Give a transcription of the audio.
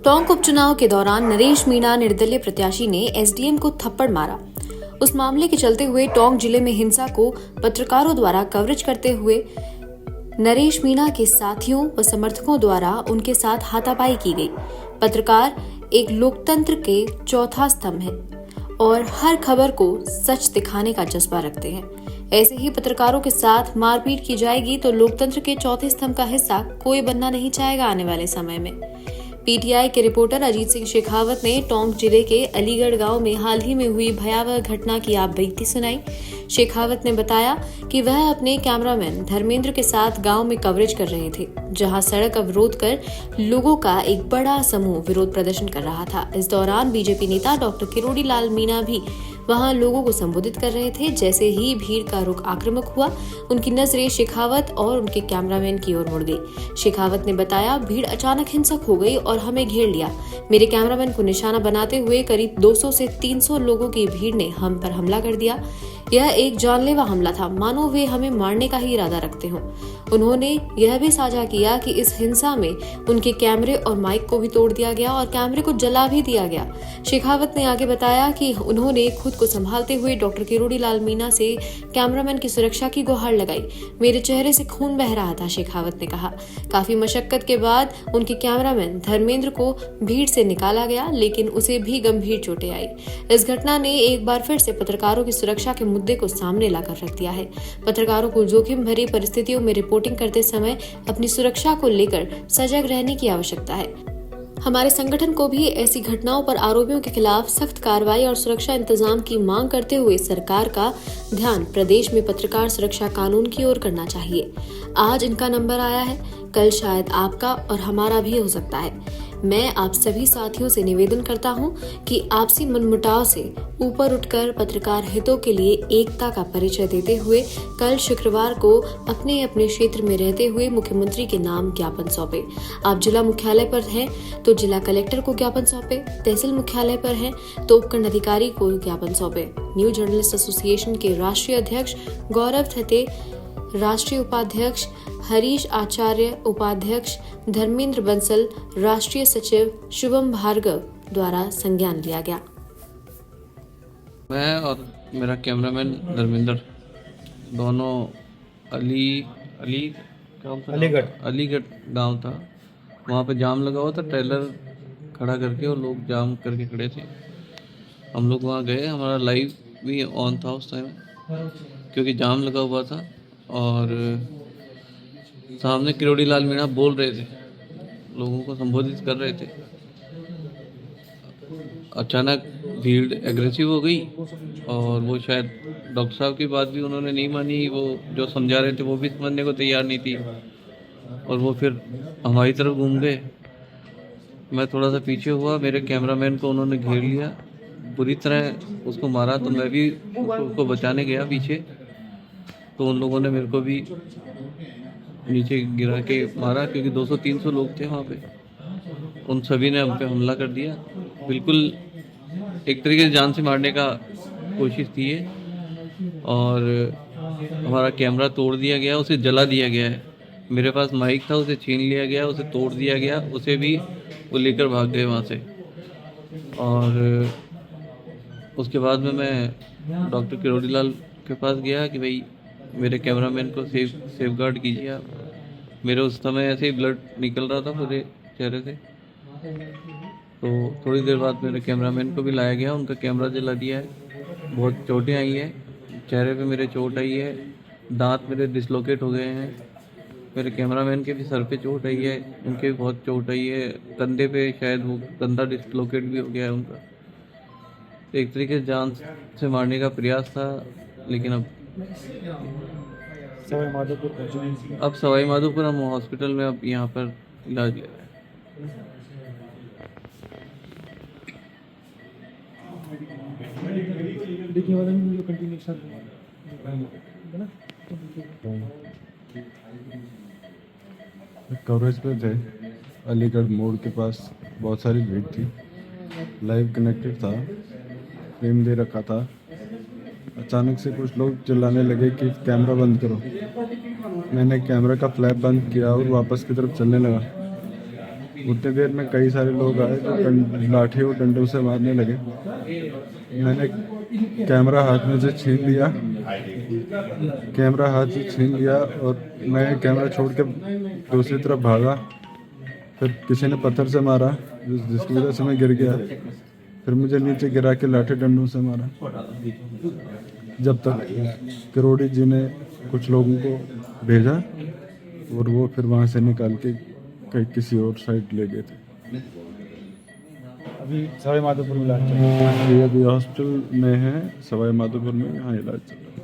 टोंक उपचुनाव के दौरान नरेश मीणा निर्दलीय प्रत्याशी ने एसडीएम को थप्पड़ मारा। उस मामले के चलते हुए टोंक जिले में हिंसा को पत्रकारों द्वारा कवरेज करते हुए नरेश मीणा के साथियों व समर्थकों द्वारा उनके साथ हाथापाई की गई। पत्रकार एक लोकतंत्र के चौथा स्तंभ है और हर खबर को सच दिखाने का जज्बा रखते हैं। ऐसे ही पत्रकारों के साथ मारपीट की जाएगी तो लोकतंत्र के चौथे स्तंभ का हिस्सा कोई बनना नहीं चाहेगा आने वाले समय में। पीटीआई के रिपोर्टर अजीत सिंह शेखावत ने टोंक जिले के अलीगढ़ गांव में हाल ही में हुई भयावह घटना की आप बीती सुनाई। शेखावत ने बताया कि वह अपने कैमरामैन धर्मेंद्र के साथ गांव में कवरेज कर रहे थे, जहां सड़क अवरोध कर लोगों का एक बड़ा समूह विरोध प्रदर्शन कर रहा था। इस दौरान बीजेपी नेता डॉक्टर किरोड़ी लाल मीणा भी वहां लोगों को संबोधित कर रहे थे। जैसे ही भीड़ का रुख आक्रामक हुआ, उनकी नजरें शेखावत और उनके कैमरामैन की ओर मुड़ गई। शेखावत ने बताया, भीड़ अचानक हिंसक हो गई और हमें घेर लिया। मेरे कैमरामैन को निशाना बनाते हुए करीब 200 से 300 लोगों की भीड़ ने हम पर हमला कर दिया। यह एक जानलेवा हमला था, मानो वे हमें मारने का ही इरादा रखते हों। उन्होंने यह भी साझा किया कि इस हिंसा में उनके कैमरे और माइक को भी तोड़ दिया गया और कैमरे को जला भी दिया गया। शेखावत ने आगे बताया कि उन्होंने खुद को संभालते हुए डॉक्टर किरोड़ी लाल मीणा से कैमरामैन की सुरक्षा की गुहार लगाई। मेरे चेहरे से खून बह रहा था, शेखावत ने कहा। काफी मशक्कत के बाद उनके कैमरामैन धर्मेंद्र को भीड़ से निकाला गया, लेकिन उसे भी गंभीर चोटें आई। इस घटना ने एक बार फिर से पत्रकारों की सुरक्षा के मुद्दे को सामने लाकर रख दिया है। पत्रकारों को जोखिम भरी परिस्थितियों में रिपोर्टिंग करते समय अपनी सुरक्षा को लेकर सजग रहने की आवश्यकता है। हमारे संगठन को भी ऐसी घटनाओं पर आरोपियों के खिलाफ सख्त कार्रवाई और सुरक्षा इंतजाम की मांग करते हुए सरकार का ध्यान प्रदेश में पत्रकार सुरक्षा कानून की ओर करना चाहिए। आज इनका नंबर आया है, कल शायद आपका और हमारा भी हो सकता है। मैं आप सभी साथियों से निवेदन करता हूं कि आपसी मनमुटाव से ऊपर उठकर पत्रकार हितों के लिए एकता का परिचय देते हुए कल शुक्रवार को अपने अपने क्षेत्र में रहते हुए मुख्यमंत्री के नाम ज्ञापन सौंपे। आप जिला मुख्यालय पर हैं तो जिला कलेक्टर को ज्ञापन सौंपे, तहसील मुख्यालय पर हैं तो उपखंड अधिकारी को ज्ञापन सौंपे। न्यू जर्नलिस्ट एसोसिएशन के राष्ट्रीय अध्यक्ष गौरव थते, राष्ट्रीय उपाध्यक्ष हरीश आचार्य, उपाध्यक्ष धर्मेंद्र बंसल, राष्ट्रीय सचिव शुभम भार्गव द्वारा संज्ञान लिया गया। मैं और मेरा कैमरामैन धर्मेंद्र दोनों अलीगढ़ गांव था, वहाँ पे जाम लगा हुआ था, ट्रेलर खड़ा करके और लोग जाम करके खड़े थे। हम लोग वहाँ गए, हमारा लाइव भी ऑन था उस टाइम क्योंकि जाम लगा हुआ था और सामने किरोड़ी लाल मीणा बोल रहे थे, लोगों को संबोधित कर रहे थे। अचानक भीड़ एग्रेसिव हो गई और वो शायद डॉक्टर साहब की बात भी उन्होंने नहीं मानी, वो जो समझा रहे थे वो भी समझने को तैयार नहीं थी और वो फिर हमारी तरफ घूम गए। मैं थोड़ा सा पीछे हुआ, मेरे कैमरामैन को उन्होंने घेर लिया, बुरी तरह उसको मारा, तो मैं भी उसको बचाने गया पीछे, तो उन लोगों ने मेरे को भी नीचे गिरा के मारा क्योंकि 200-300 लोग थे वहाँ पे। उन सभी ने हम पे हमला कर दिया, बिल्कुल एक तरीके से जान से मारने का कोशिश थी है और हमारा कैमरा तोड़ दिया गया, उसे जला दिया गया है। मेरे पास माइक था, उसे छीन लिया गया, उसे तोड़ दिया गया, उसे भी वो लेकर भाग गए वहाँ से। और उसके बाद में मैं डॉक्टर किरोड़ी लाल के पास गया कि भाई मेरे कैमरामैन को सेफ गार्ड कीजिए आप। मेरे उस समय ऐसे ही ब्लड निकल रहा था पूरे चेहरे से, तो थोड़ी देर बाद मेरे कैमरामैन को भी लाया गया, उनका कैमरा जला दिया है। बहुत चोटें आई हैं, चेहरे पे मेरे चोट आई है, दांत मेरे डिसलोकेट हो गए हैं, मेरे कैमरामैन के भी सर पे चोट आई है, उनके भी बहुत चोट आई है, कंधे पे शायद वो कंधा डिसलोकेट भी हो गया है उनका। तो एक तरीके से जान से मारने का प्रयास था, लेकिन अब सवाई माधोपुर हम हॉस्पिटल में अब यहाँ पर इलाज ले रहे हैं। कवरेज पे थे, अलीगढ़ मोड़ के पास बहुत सारी भीड़ थी, लाइव कनेक्टेड था, फ्रेम दे रखा था। अचानक से कुछ लोग चिल्लाने लगे कि कैमरा बंद करो। मैंने कैमरा का फ्लैप बंद किया और वापस की तरफ चलने लगा। उतने देर में कई सारे लोग आए जो लाठी और डंडों से मारने लगे। मैंने कैमरा हाथ में से छीन लिया और मैं कैमरा छोड़ के दूसरी तरफ भागा। फिर किसी ने पत्थर से मारा जिसकी वजह से मैं गिर गया। फिर मुझे नीचे गिरा के लाठी डंडों से मारा, जब तक किरोड़ी जी ने कुछ लोगों को भेजा और वो फिर वहाँ से निकाल के कहीं किसी और साइड ले गए थे। अभी सवाई माधोपुर में इलाज चल रहा है। ये अभी हॉस्पिटल में है, सवाई माधोपुर में, यहाँ इलाज चल रहा है।